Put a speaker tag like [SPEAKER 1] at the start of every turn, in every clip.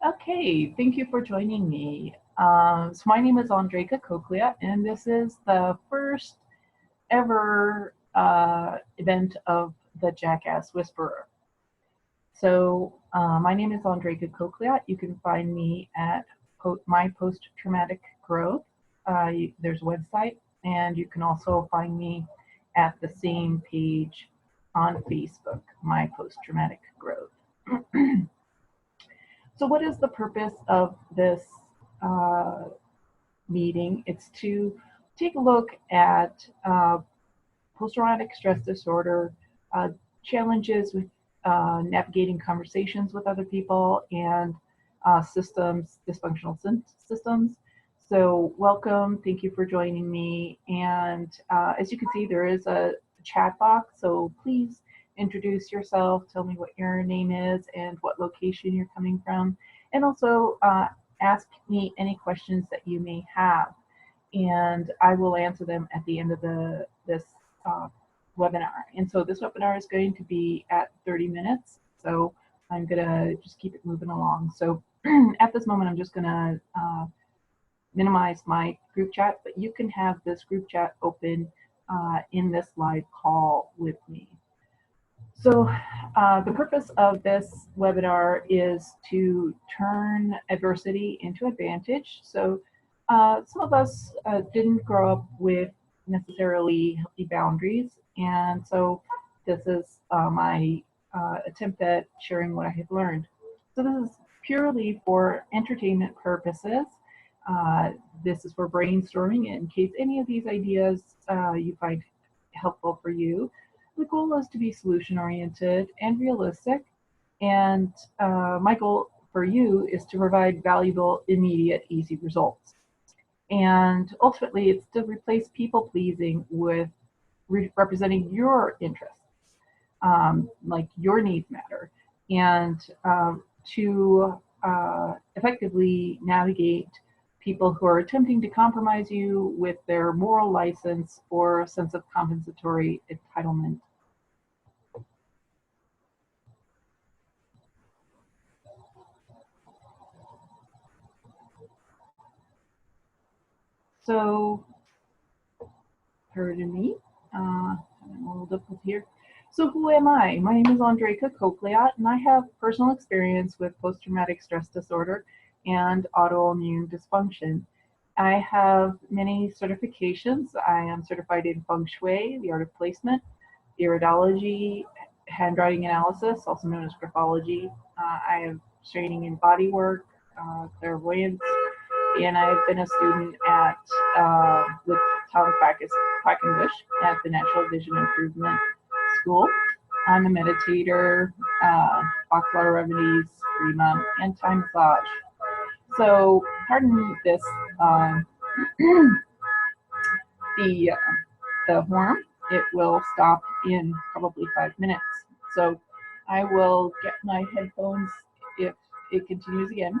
[SPEAKER 1] Okay, thank you for joining me. So my name is Andreka Cochlea, and this is the first ever event of the JackAss Whisperer. So my name is Andreka Cochlea. You can find me at my post-traumatic growth. There's a website, and you can also find me at the same page on Facebook, my post-traumatic growth. So what is the purpose of this meeting? It's to take a look at post-traumatic stress disorder, challenges with navigating conversations with other people, and dysfunctional systems. So welcome, thank you for joining me. And as you can see, there is a chat box, so please introduce yourself, tell me what your name is and what location you're coming from, and also ask me any questions that you may have, and I will answer them at the end of this webinar. And so this webinar is going to be at 30 minutes, so I'm gonna just keep it moving along. So at this moment, I'm just gonna minimize my group chat, but you can have this group chat open in this live call with me. So the purpose of this webinar is to turn adversity into advantage. So some of us didn't grow up with necessarily healthy boundaries, and so this is my attempt at sharing what I have learned. So this is purely for entertainment purposes. This is for brainstorming in case any of these ideas you find helpful for you. The goal is to be solution-oriented and realistic, and my goal for you is to provide valuable, immediate, easy results. And ultimately, it's to replace people-pleasing with representing your interests, like your needs matter, and to effectively navigate people who are attempting to compromise you with their moral license or sense of compensatory entitlement. So, pardon me, I'm a little difficult here. So who am I? My name is Andreka Cochlea, and I have personal experience with post-traumatic stress disorder and autoimmune dysfunction. I have many certifications. I am certified in Feng Shui, the art of placement, iridology, handwriting analysis, also known as graphology. I have training in body work, clairvoyance, and I've been a student at with Tom Quackenbush at the Natural Vision Improvement School. I'm a meditator, Bach flower remedies, Rima, and Thai massage. So, pardon this, the horn. It will stop in probably 5 minutes. So, I will get my headphones if it continues again.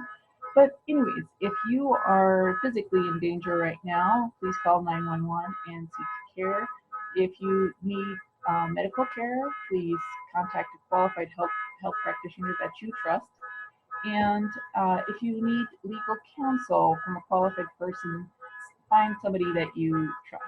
[SPEAKER 1] But anyways, if you are physically in danger right now, please call 911 and seek care. If you need medical care, please contact a qualified health practitioner that you trust. And if you need legal counsel from a qualified person, find somebody that you trust.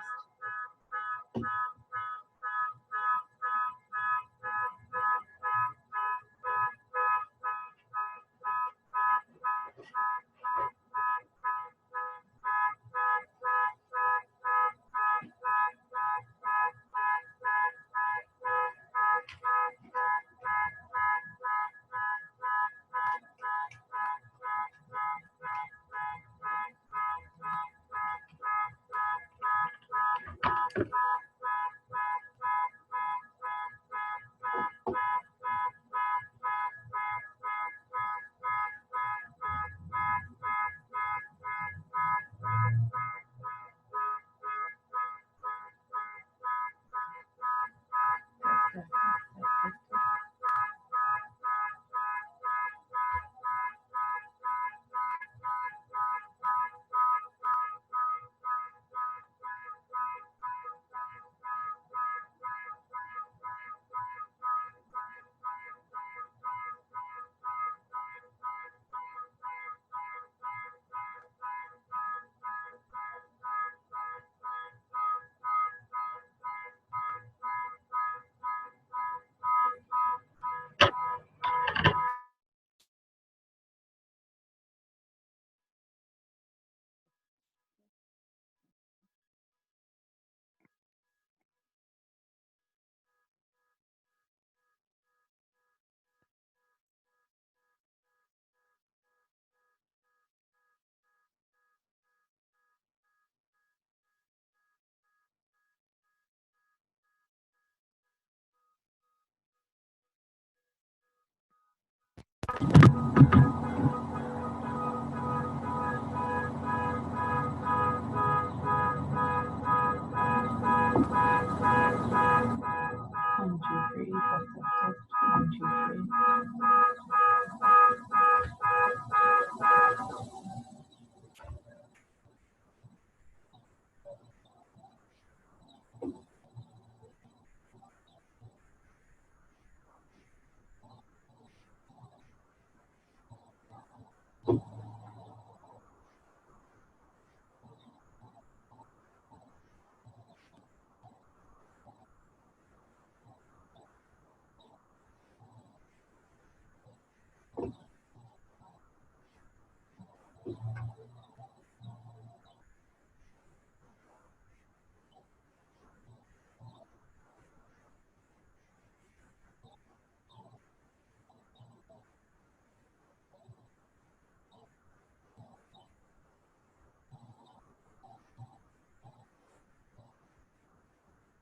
[SPEAKER 1] three. Test, test, test. 1, 2, 3.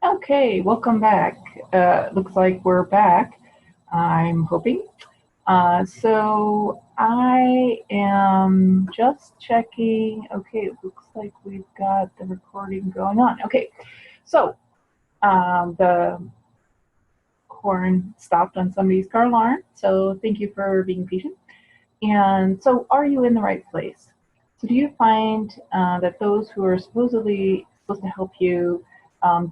[SPEAKER 1] Okay, welcome back. Looks like we're back, I'm hoping. So I am just checking. Okay, it looks like we've got the recording going on. Okay, so the horn stopped on somebody's car alarm, so thank you for being patient. And so are you in the right place? So do you find that those who are supposedly supposed to help you,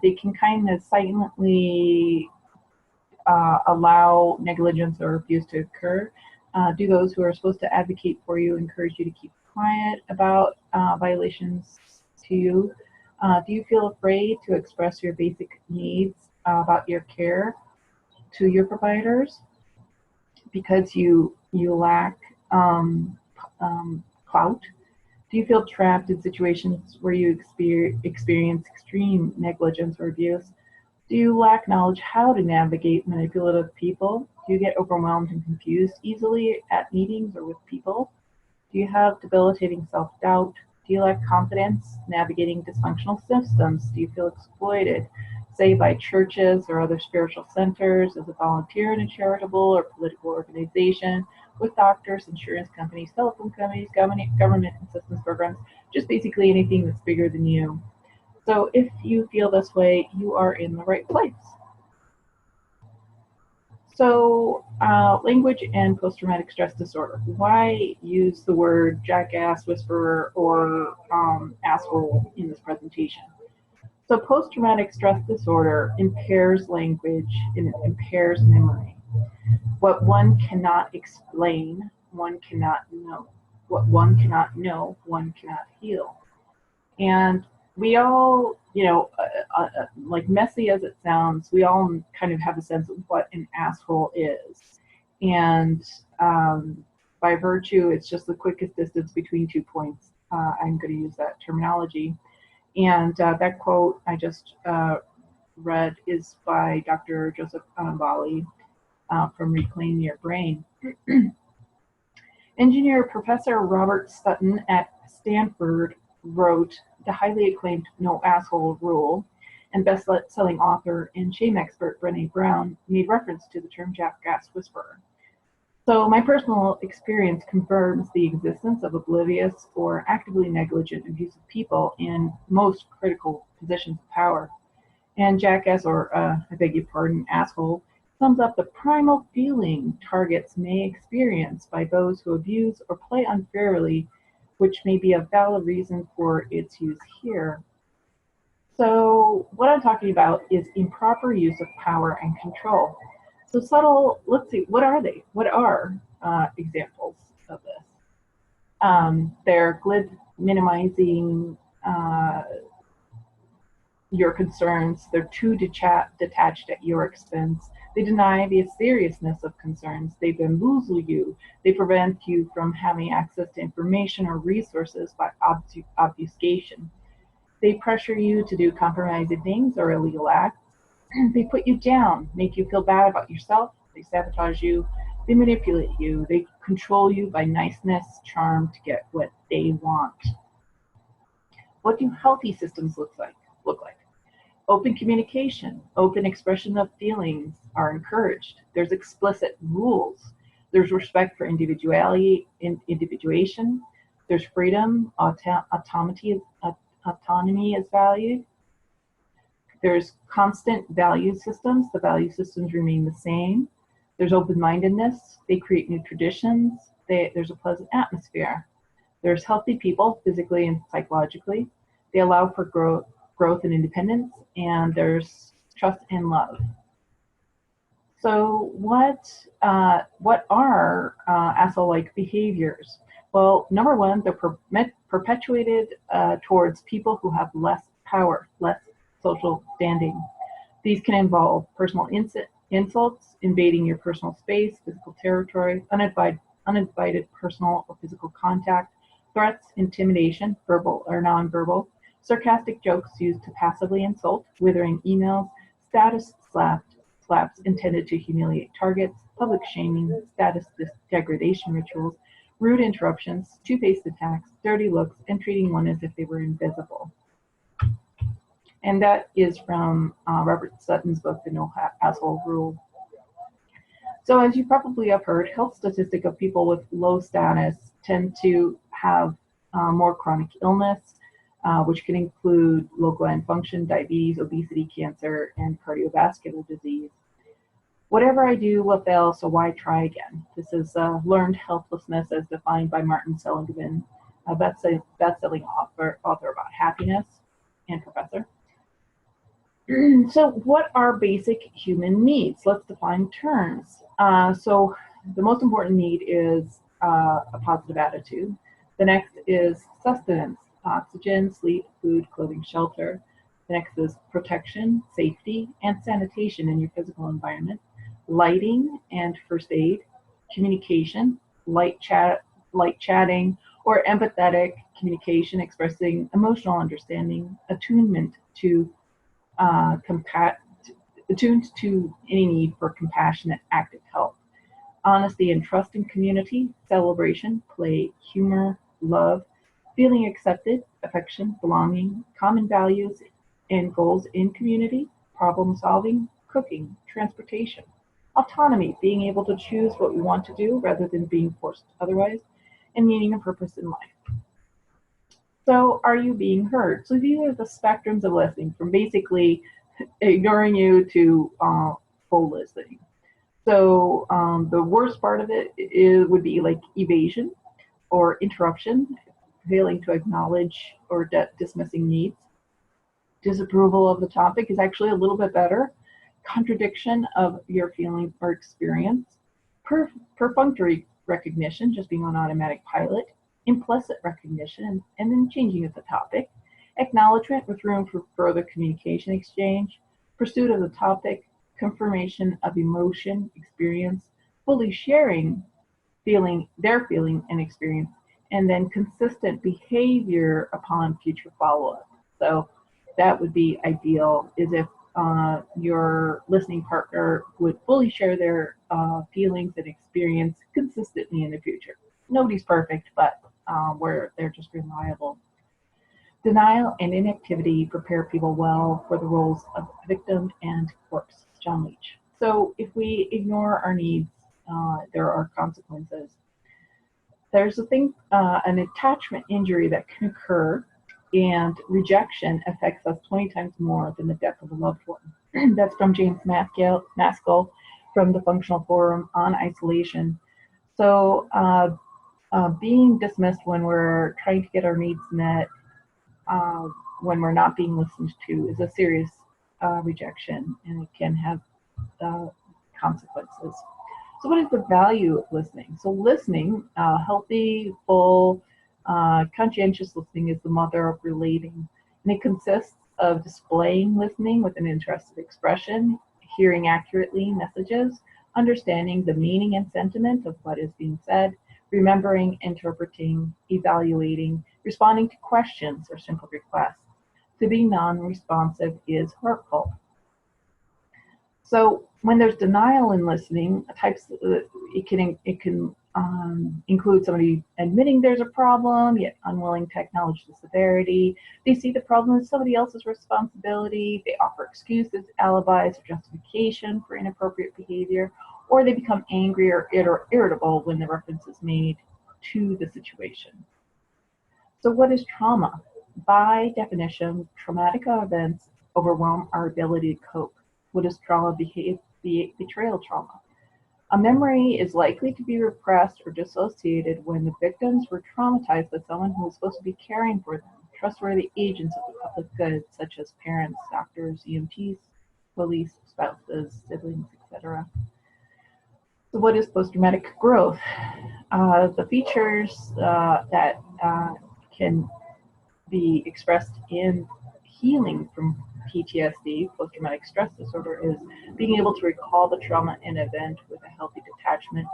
[SPEAKER 1] they can kind of silently allow negligence or abuse to occur? Do those who are supposed to advocate for you encourage you to keep quiet about violations to you? Do you feel afraid to express your basic needs about your care to your providers because you lack clout? Do you feel trapped in situations where you experience extreme negligence or abuse? Do you lack knowledge how to navigate manipulative people? Do you get overwhelmed and confused easily at meetings or with people? Do you have debilitating self-doubt? Do you lack confidence navigating dysfunctional systems? Do you feel exploited, say by churches or other spiritual centers, as a volunteer in a charitable or political organization, with doctors, insurance companies, telephone companies, government assistance programs, just basically anything that's bigger than you? So if you feel this way, you are in the right place. So language and post-traumatic stress disorder. Why use the word jackass, whisperer, or asshole in this presentation? So post-traumatic stress disorder impairs language and it impairs memory. What one cannot explain, one cannot know. What one cannot know, one cannot heal. And we all, like messy as it sounds, we all kind of have a sense of what an asshole is. And by virtue, it's just the quickest distance between 2 points. I'm going to use that terminology. And that quote I just read is by Dr. Joseph Annibale from Reclaim Your Brain. Engineer Professor Robert Sutton at Stanford wrote the highly acclaimed No Asshole Rule, and best-selling author and shame expert Brené Brown made reference to the term jackass whisperer. So my personal experience confirms the existence of oblivious or actively negligent abusive people in most critical positions of power. And jackass, or I beg your pardon, asshole, sums up the primal feeling targets may experience by those who abuse or play unfairly, which may be a valid reason for its use here. So what I'm talking about is improper use of power and control. So subtle, let's see, what are they? What are examples of this? They're glib, minimizing your concerns. They're too detached at your expense. They deny the seriousness of concerns. They bamboozle you. They prevent you from having access to information or resources by obfuscation. They pressure you to do compromising things or illegal acts. They put you down, make you feel bad about yourself. They sabotage you. They manipulate you. They control you by niceness, charm to get what they want. What do healthy systems look like? Open communication, open expression of feelings are encouraged. There's explicit rules. There's respect for individuality and individuation. There's freedom, autonomy is valued. There's constant value systems. The value systems remain the same. There's open-mindedness. They create new traditions. There's a pleasant atmosphere. There's healthy people, physically and psychologically. They allow for growth and independence, and there's trust and love. So what are asshole-like behaviors? Well, number one, they're perpetuated towards people who have less power, less social standing. These can involve personal insults, invading your personal space, physical territory, uninvited personal or physical contact, threats, intimidation, verbal or nonverbal, sarcastic jokes used to passively insult, withering emails, status slaps intended to humiliate targets, public shaming, status degradation rituals, rude interruptions, two-faced attacks, dirty looks, and treating one as if they were invisible. And that is from Robert Sutton's book, The No Asshole Rule. So as you probably have heard, health statistics of people with low status tend to have more chronic illness, which can include low gland function, diabetes, obesity, cancer, and cardiovascular disease. Whatever I do will fail, so why try again? This is learned helplessness as defined by Martin Seligman, a best-selling author about happiness and professor. So what are basic human needs? Let's define terms. So the most important need is a positive attitude. The next is sustenance, oxygen, sleep, food, clothing, shelter. The next is protection, safety, and sanitation in your physical environment. Lighting and first aid, communication, light chatting, or empathetic communication, expressing emotional understanding, attuned to any need for compassionate, active help. Honesty and trust in community, celebration, play, humor, love, feeling accepted, affection, belonging, common values and goals in community, problem solving, cooking, transportation. Autonomy, being able to choose what we want to do rather than being forced otherwise, and meaning and purpose in life. So are you being heard? So these are the spectrums of listening, from basically ignoring you to full listening. So the worst part of it would be like evasion or interruption, failing to acknowledge or dismissing needs. Disapproval of the topic is actually a little bit better. Contradiction of your feeling or experience. Perfunctory recognition, just being on automatic pilot. Implicit recognition, and then changing of the topic. Acknowledgement with room for further communication exchange. Pursuit of the topic. Confirmation of emotion, experience. Fully sharing their feeling and experience. And then consistent behavior upon future follow-up. So that would be ideal, is if your listening partner would fully share their feelings and experience consistently in the future. Nobody's perfect, but where they're just reliable. Denial and inactivity prepare people well for the roles of victim and corpse. John Leech. So if we ignore our needs, there are consequences. There's an attachment injury that can occur, and rejection affects us 20 times more than the death of a loved one. That's from James Maskell from the Functional Forum on Isolation. So being dismissed when we're trying to get our needs met, when we're not being listened to, is a serious rejection, and it can have consequences. So what is the value of listening? So listening, healthy, full, conscientious listening is the mother of relating, and it consists of displaying listening with an interested expression, hearing accurately messages, understanding the meaning and sentiment of what is being said, remembering, interpreting, evaluating, responding to questions or simple requests. To be non-responsive is hurtful. So when there's denial in listening, it can include somebody admitting there's a problem, yet unwilling to acknowledge the severity. They see the problem as somebody else's responsibility. They offer excuses, alibis, or justification for inappropriate behavior, or they become angry or irritable when the reference is made to the situation. So what is trauma? By definition, traumatic events overwhelm our ability to cope. What is trauma? Betrayal trauma. A memory is likely to be repressed or dissociated when the victims were traumatized by someone who was supposed to be caring for them, trustworthy agents of the public good, such as parents, doctors, EMTs, police, spouses, siblings, etc. So what is post-traumatic growth? The features that can be expressed in healing from PTSD, post-traumatic stress disorder, is being able to recall the trauma and event with a healthy detachment.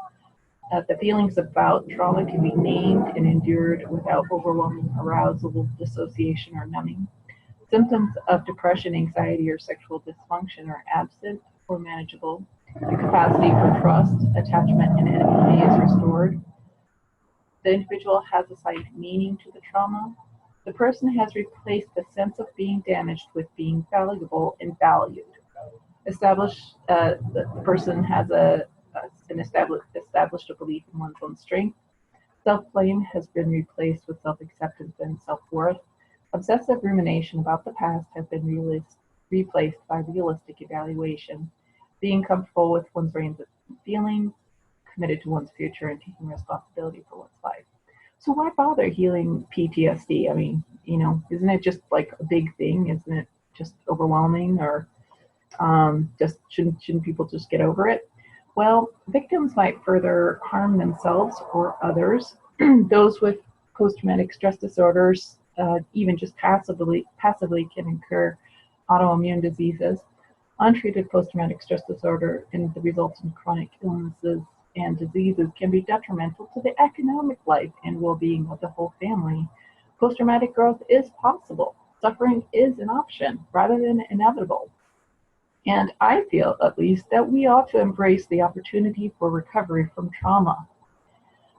[SPEAKER 1] The feelings about trauma can be named and endured without overwhelming arousal, dissociation, or numbing. Symptoms of depression, anxiety, or sexual dysfunction are absent or manageable. The capacity for trust, attachment, and empathy is restored. The individual has assigned meaning to the trauma. The person has replaced the sense of being damaged with being valuable and valued. The person has established a belief in one's own strength. Self-blame has been replaced with self-acceptance and self-worth. Obsessive rumination about the past has been replaced by realistic evaluation. Being comfortable with one's range of feelings, committed to one's future, and taking responsibility for one's life. So why bother healing PTSD? I mean, isn't it just like a big thing? Isn't it just overwhelming? Or just shouldn't people just get over it? Well, victims might further harm themselves or others. Those with post-traumatic stress disorders, even just passively can incur autoimmune diseases. Untreated post-traumatic stress disorder and the results in chronic illnesses and diseases can be detrimental to the economic life and well-being of the whole family. Post-traumatic growth is possible. Suffering is an option rather than inevitable. And I feel, at least, that we ought to embrace the opportunity for recovery from trauma.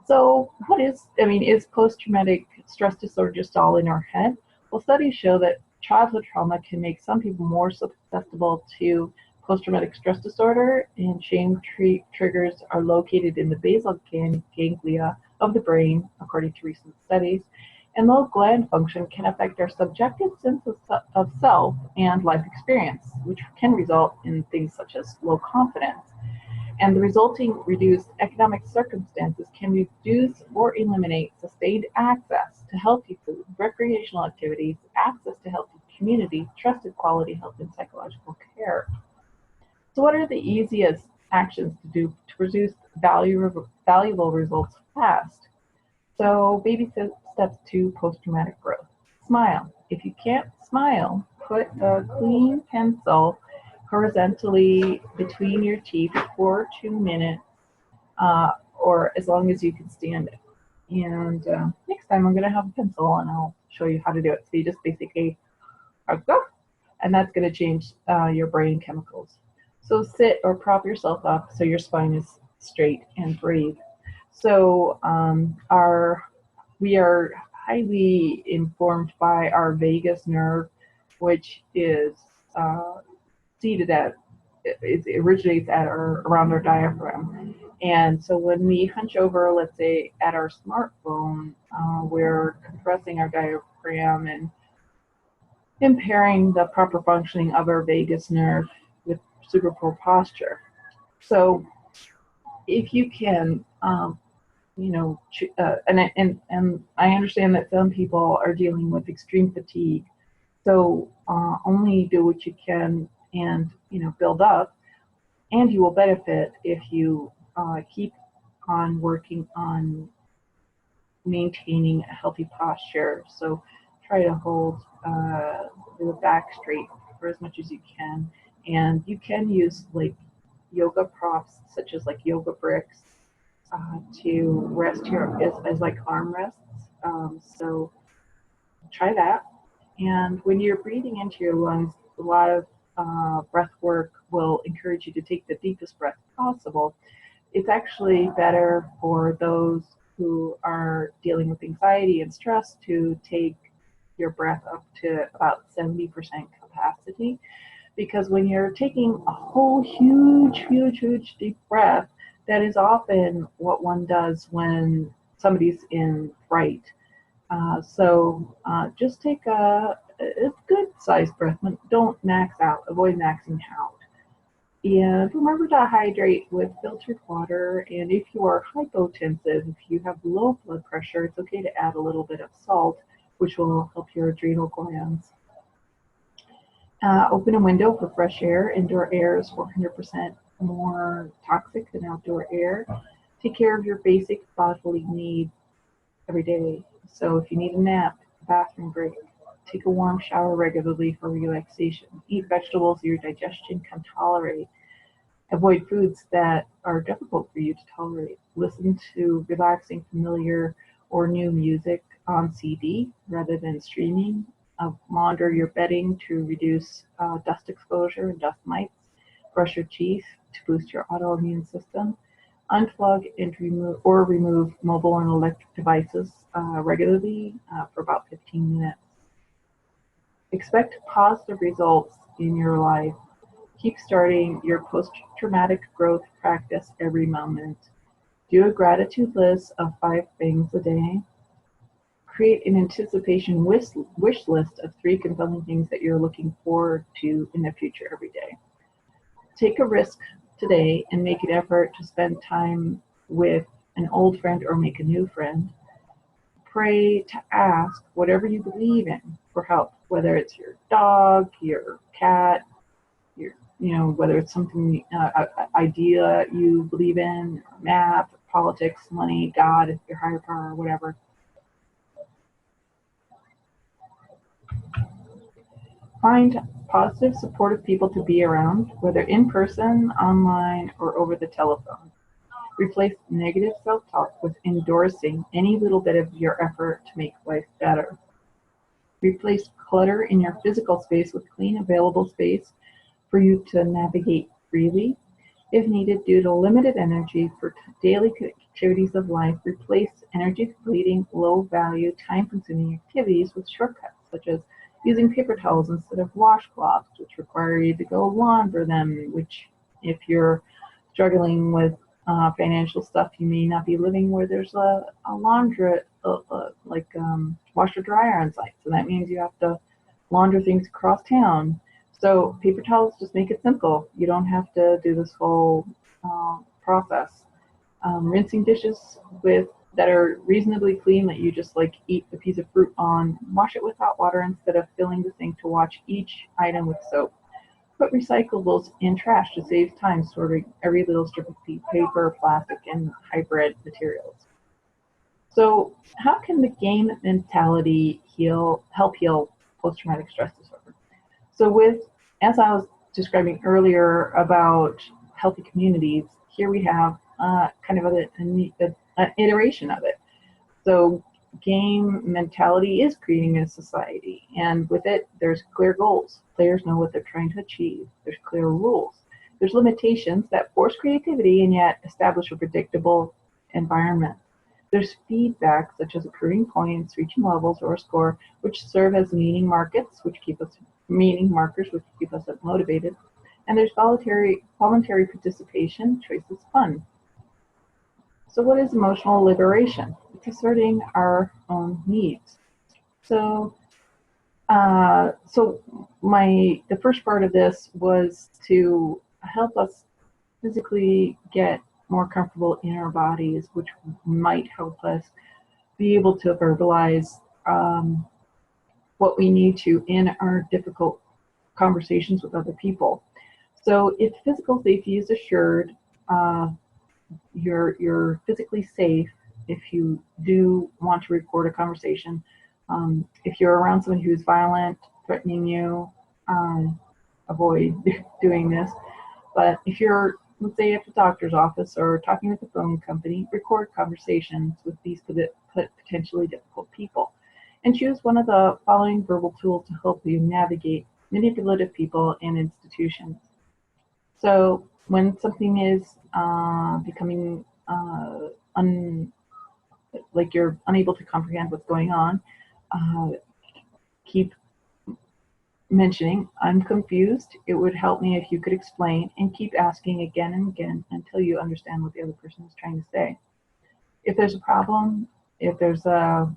[SPEAKER 1] So is post-traumatic stress disorder just all in our head? Well, studies show that childhood trauma can make some people more susceptible to post-traumatic stress disorder, and shame triggers are located in the basal ganglia of the brain, according to recent studies. And low gland function can affect our subjective sense of self and life experience, which can result in things such as low confidence. And the resulting reduced economic circumstances can reduce or eliminate sustained access to healthy food, recreational activities, access to healthy community, trusted quality health, and psychological care. So what are the easiest actions to do to produce valuable results fast? So baby steps to post-traumatic growth. Smile. If you can't smile, put a clean pencil horizontally between your teeth for 2 minutes, or as long as you can stand it. And next time I'm going to have a pencil and I'll show you how to do it. So you just basically go, and that's going to change your brain chemicals. So sit or prop yourself up so your spine is straight and breathe. So we are highly informed by our vagus nerve, which is seated it originates around our diaphragm. And so when we hunch over, let's say at our smartphone, we're compressing our diaphragm and impairing the proper functioning of our vagus nerve with super poor posture. So if you can, and I understand that some people are dealing with extreme fatigue. So only do what you can and build up, and you will benefit if you keep on working on maintaining a healthy posture. So try to hold your back straight for as much as you can, and you can use like yoga props such as like yoga bricks to rest as like arm rests. So try that. And when you're breathing into your lungs, a lot of breath work will encourage you to take the deepest breath possible. It's actually better for those who are dealing with anxiety and stress to take your breath up to about 70% capacity, because when you're taking a whole huge deep breath, that is often what one does when somebody's in fright. So just take a good sized breath. Don't max out. Avoid maxing out. And remember to hydrate with filtered water. And if you are hypotensive, if you have low blood pressure, it's okay to add a little bit of salt, which will help your adrenal glands. Open a window for fresh air. Indoor air is 400% more toxic than outdoor air. Take care of your basic bodily needs every day. So if you need a nap, a bathroom break, take a warm shower regularly for relaxation. Eat vegetables your digestion can tolerate. Avoid foods that are difficult for you to tolerate. Listen to relaxing, familiar, or new music on CD rather than streaming. Launder your bedding to reduce dust exposure and dust mites. Brush your teeth to boost your autoimmune system. Unplug and remove mobile and electric devices regularly for about 15 minutes. Expect positive results in your life. Keep starting your post-traumatic growth practice every moment. Do a gratitude list of 5 things a day. Create an anticipation wish list of 3 compelling things that you're looking forward to in the future every day. Take a risk today and make an effort to spend time with an old friend or make a new friend. Pray to ask whatever you believe in for help, whether it's your dog, your cat, whether it's something, idea you believe in, math, politics, money, God, your higher power, whatever. Find positive, supportive people to be around, whether in person, online, or over the telephone. Replace negative self-talk with endorsing any little bit of your effort to make life better. Replace clutter in your physical space with clean, available space for you to navigate freely. If needed, due to limited energy for daily activities of life, replace energy-depleting, low-value, time-consuming activities with shortcuts, such as using paper towels instead of washcloths, which require you to go launder them, which if you're struggling with financial stuff, you may not be living where there's a laundry, washer dryer on site. So that means you have to launder things across town. So paper towels just make it simple. You don't have to do this whole process. Rinsing dishes that are reasonably clean, that you just eat a piece of fruit on, wash it with hot water instead of filling the sink to wash each item with soap. Put recyclables in trash to save time sorting every little strip of paper, plastic, and hybrid materials. So how can the game mentality help heal post-traumatic stress disorder? So as I was describing earlier about healthy communities, here we have kind of an iteration of it. So game mentality is creating a society, and with it, there's clear goals. Players know what they're trying to achieve. There's clear rules. There's limitations that force creativity and yet establish a predictable environment. There's feedback, such as accruing points, reaching levels, or a score, which serve as meaning markers, which keep us motivated. And there's voluntary participation, choices, fun. So what is emotional liberation? It's asserting our own needs. So the first part of this was to help us physically get more comfortable in our bodies, which might help us be able to verbalize what we need to in our difficult conversations with other people. So if physical safety is assured, you're physically safe if you do want to record a conversation. If you're around someone who's violent, threatening you, avoid doing this. But if you're, let's say, at the doctor's office or talking with the phone company, record conversations with these potentially difficult people. And choose one of the following verbal tools to help you navigate manipulative people and institutions. So when something is becoming like you're unable to comprehend what's going on, keep mentioning, I'm confused. It would help me if you could explain, and keep asking again and again until you understand what the other person is trying to say. If there's a problem, if there's a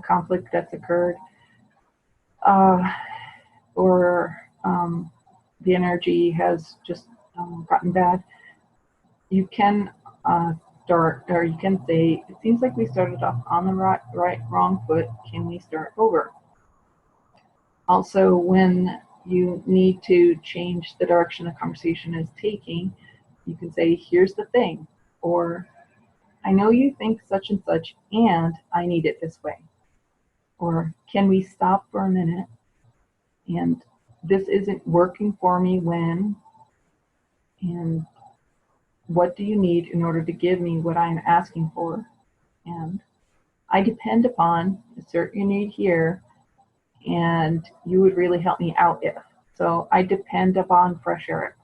[SPEAKER 1] conflict that's occurred, uh, or the energy has just gotten bad, you can start, or you can say, it seems like we started off on the wrong foot. Can we start over? Also, when you need to change the direction the conversation is taking, you can say, here's the thing, or I know you think such and such, and I need it this way. Or can we stop for a minute? And this isn't working for me when, and what do you need in order to give me what I'm asking for? And I depend upon, insert your need here, and you would really help me out if. So I depend upon fresh air.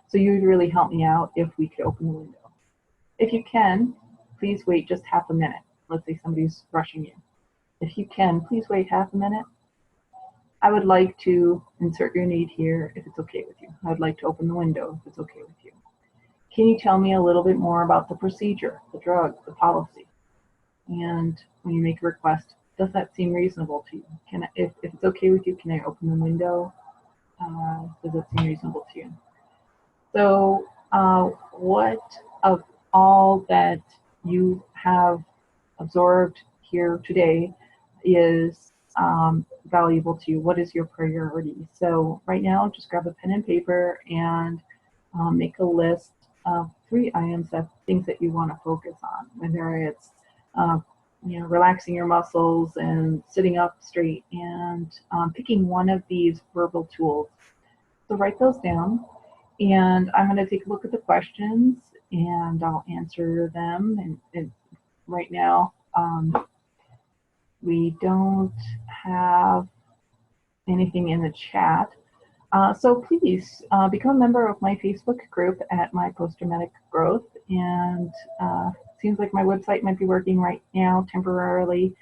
[SPEAKER 1] So you would really help me out if we could open the window. If you can, please wait just half a minute. Let's say somebody's rushing you. If you can, please wait half a minute. I would like to insert your need here if it's okay with you. I'd like to open the window if it's okay with you. Can you tell me a little bit more about the procedure, the drug, the policy? And when you make a request, does that seem reasonable to you? If it's okay with you, can I open the window? Does it seem reasonable to you? So what of all that you have absorbed here today is valuable to you? What is your priority? So right now, just grab a pen and paper and make a list of 3 items of things that you want to focus on, whether it's uh, relaxing your muscles and sitting up straight, and picking one of these verbal tools. So write those down, and I'm going to take a look at the questions and I'll answer them. And right now, we don't have anything in the chat. So please become a member of my Facebook group at My Post-Traumatic Growth. And seems like my website might be working right now temporarily.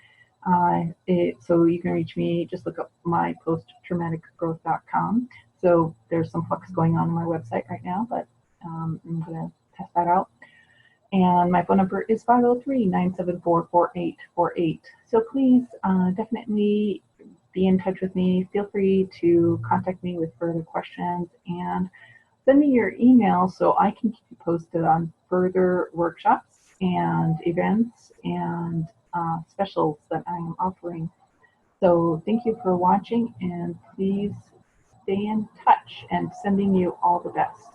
[SPEAKER 1] So you can reach me, just look up myposttraumaticgrowth.com. So there's some flux going on my website right now, but I'm going to test that out. And my phone number is 503-974-4848. So please definitely be in touch with me. Feel free to contact me with further questions and send me your email so I can keep you posted on further workshops and events and specials that I am offering. So thank you for watching, and please stay in touch, and sending you all the best.